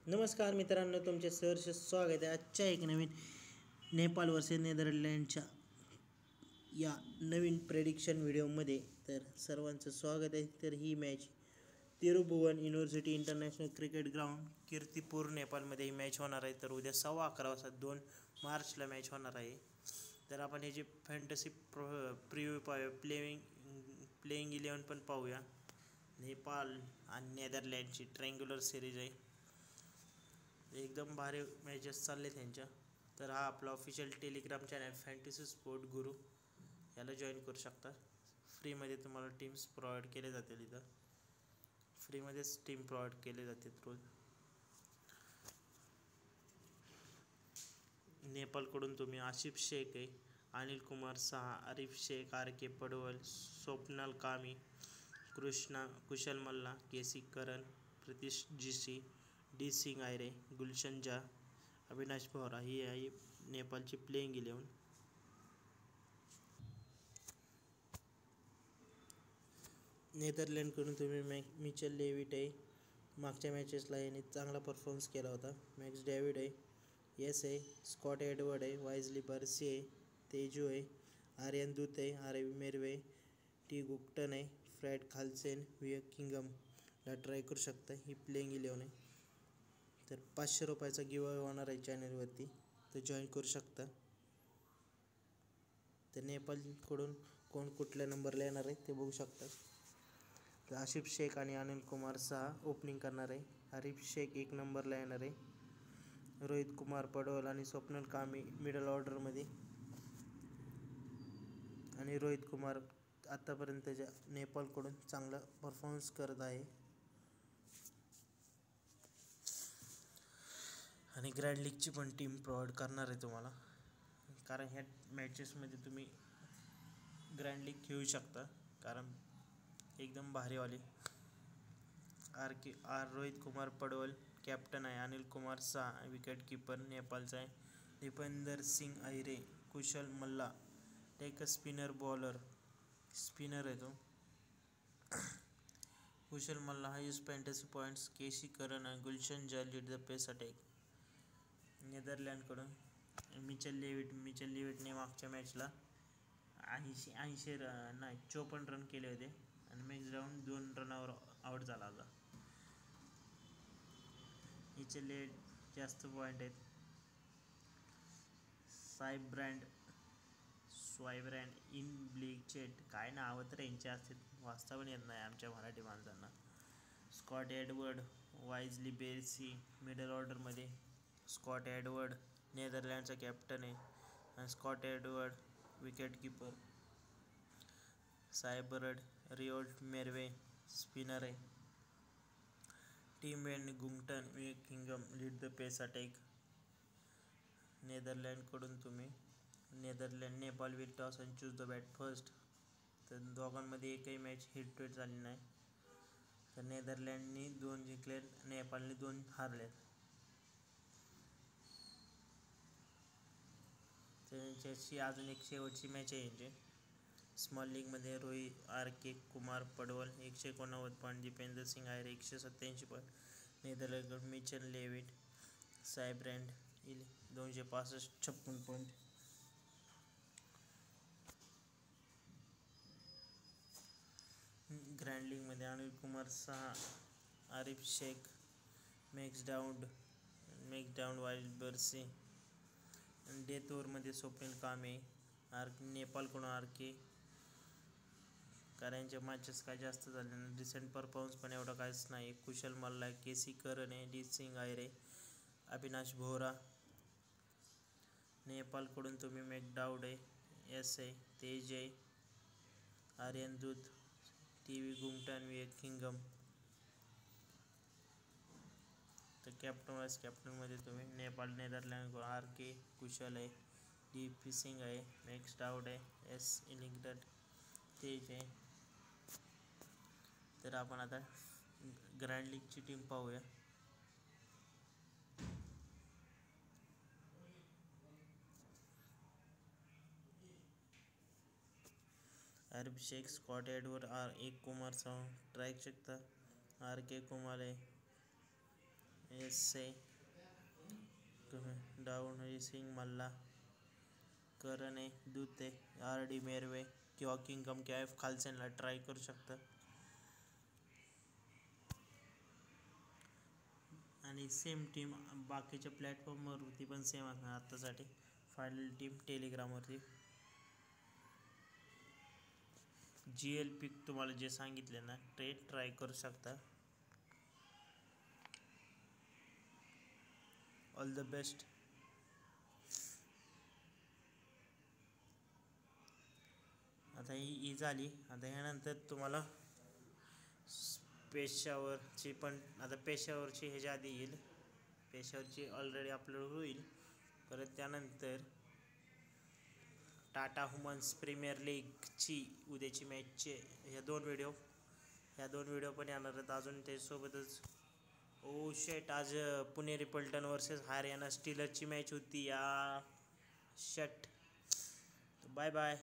नमस्कार मित्रांनो, तुमचे सहर्ष स्वागत आहे आजच्या एक नवीन नेपाळ वर्सेस नेदरलँडच्या या नवीन प्रेडिक्शन व्हिडिओमध्ये. तर सर्वांचं स्वागत आहे. तर ही match Tribhuvan university international cricket ground Kirtipur नेपाळमध्ये ही मॅच होणार आहे. तर उद्या 11:15 वाजता 2 मार्चला मॅच होणार आहे. तर आपण ह्याची फॅन्टसी प्रिव्ह्यू पाहूया, प्लेइंग 11 पण पाहूया. नेपाळ आणि नेदरलँडची ट्रँग्युलर सिरीज आहे. एकदम भारी मॅचेस चालले त्यांच्या. तर हा आपला official Telegram channel fantasy sport गुरु, याला जॉईन करू शकता. फ्रीमध्ये तुम्हाला टीम्स प्रोव्हाइड केले जातील. इथं फ्रीमध्येच टीम प्रोव्हाइड केले जातात रोज. नेपाळकडून तुम्ही आसिफ शेख आहे, अनिल कुमार साहा, आरिफ शेख, आर के पडवल, स्वप्नाल कामी, कुशल मल्ला, केसी करण, प्रितीश जीसी, डी सिंग आयरे, गुलशन झा, अविनाश भोरा ही आहे नेपाळची प्लेइंग 11. नेदरलँडकडून तुम्ही मिचेल लेविट आहे, मागच्या मॅचेसला याने चांगला परफॉर्मन्स केला होता. मॅक्स डेव्हिड आहे, येस आहे, स्कॉट एडवर्ड आहे, वाइजली बर्सी आहे, तेजू आहे, आर्यन दूत आहे, आर मेरवे, टी गुक्टन आहे, फ्रॅड खालसेन, किंगमला ट्राय करू शकता. ही प्लेइंग 11 आहे. तर 500 रुपयाचा गिव्ह होणार आहे चॅनलवरती, तर जॉईन करू शकता. तर नेपाळकडून कोण कुठल्या नंबरला येणार आहे ते बघू शकता. तर आसिफ शेख आणि अनिल कुमार साहा ओपनिंग करणार आहे. आरिफ शेख 1 नंबरला येणार आहे. रोहित कुमार पडवल आणि स्वप्नल कामी मिडल ऑर्डरमध्ये. आणि रोहित कुमार आत्तापर्यंतच्या नेपाळकडून चांगला परफॉर्मन्स करत आहे. आणि ग्रँड लीगची पण टीम प्रोव्हाइड करणार आहे तुम्हाला, कारण ह्या मॅचेसमध्ये तुम्ही ग्रँड लीग खेळू शकता. कारण एकदम भारीवाली रोहित कुमार पडवल कॅप्टन आहे, अनिल कुमार साहा विकेट कीपर नेपाळचा आहे, दीपेंदर सिंग आहिरे, कुशल मल्ला टेक स्पिनर बॉलर स्पिनर आहे तो. Kushal Malla highest fantasy points, KC Karan आणि Gulshan Jha lead the pace attack. नेदरलँडकडून मिचेल लेविटने मागच्या मॅचला 80 नाही 54 रन केले होते आणि मॅच राऊंड 2 रनावर आउट झाला होता. मिचेल लेविट जास्त पॉईंट आहेत. स्वायब्रँड इन ब्लिचेट, काय नावं तर यांचे असतात, वाचता पण येत नाही आमच्या मराठी माणसांना. Scott Edward, Wesley Barresi middle ऑर्डरमध्ये. स्कॉट एडवर्ड नेदरलँडचा कॅप्टन आहे आणि Scott Edward wicket keeper. Sybrand Roelof Merwe spinner आहे. Tim van Gugten Kingma lead the pace attack. नेदरलँडकडून तुम्ही Nepal will toss and choose the bat first. तर दोघांमध्ये एकही मॅच हिट टू हिट झाली नाही. तर नेदरलँडनी 2 जिंकले, नेपाळने 2 हारले. त्यांच्याशी अजून एक शेवटची मॅच आहे यांची. स्मॉल लीगमध्ये Rohit R K Kumar Paudel 189 point, Dipendra Singh Airee 187 point. नेदरलँडकडून Michael Levitt, Sybrand 256 point. Grand लीगमध्ये अनिल कुमार साहा, आरिफ शेख, मॅक्स डाउन वाइल्ड बर्सी. डेथ ओव्हरमध्ये स्वप्नील कामे, नेपाळकडून आर के. कारण यांच्या मॅचेस काय जास्त झाले नाही, रिसेंट परफॉर्मन्स पण एवढा काहीच नाही. कुशल मल्ला, केसी करण आहे, डी सिंग आयरे, अविनाश भोरा. नेपाळकडून तुम्ही मॅकडाउड आहे, एस आहे, तेज आहे, आर्यन दूत, टी गुंगटन किंगम. तर कॅप्टन वाईस कॅप्टनमध्ये तुम्ही नेपाळ नेदरलँड आर के, कुशल आहे, डी पी सिंग आहे, मॅक्स डाउड आहे, एस इनिग्डट, तेज आहे. तर आपण आता ग्रँड लीगची टीम पाहूया. आरिफ शेख, स्कॉट एडवर्ड, एक कुमार साहू ट्राय शकता. आर के कुमार आहे, से डाऊन सिंग मल्ला करणे दुते RD मेरवे किंवा किंगकम KF खालसेनला ट्राय करू शकता. आणि सेम टीम बाकीच्या प्लॅटफॉर्मवरती पण सेम असणार आत्तासाठी. फायनल टीम टेलिग्रामवरती GL पिक तुम्हाला जे सांगितले ना ते ट्राय करू शकता. All the best. आता ही झाली. आता ह्यानंतर तुम्हाला पेशावरची पण, आता पेशावरची ह्याच्या आधी येईल. पेशावरची ऑलरेडी अपलोड होईल. परत त्यानंतर टाटा वुमन्स प्रीमियर लीगची उद्याची मॅचचे ह्या दोन व्हिडिओ पण येणार आहेत. अजून त्यासोबतच शेट आज पुणेरी पलटण वर्सेस हरियाणा स्टीलर्सची मॅच होती या. शट. Bye bye.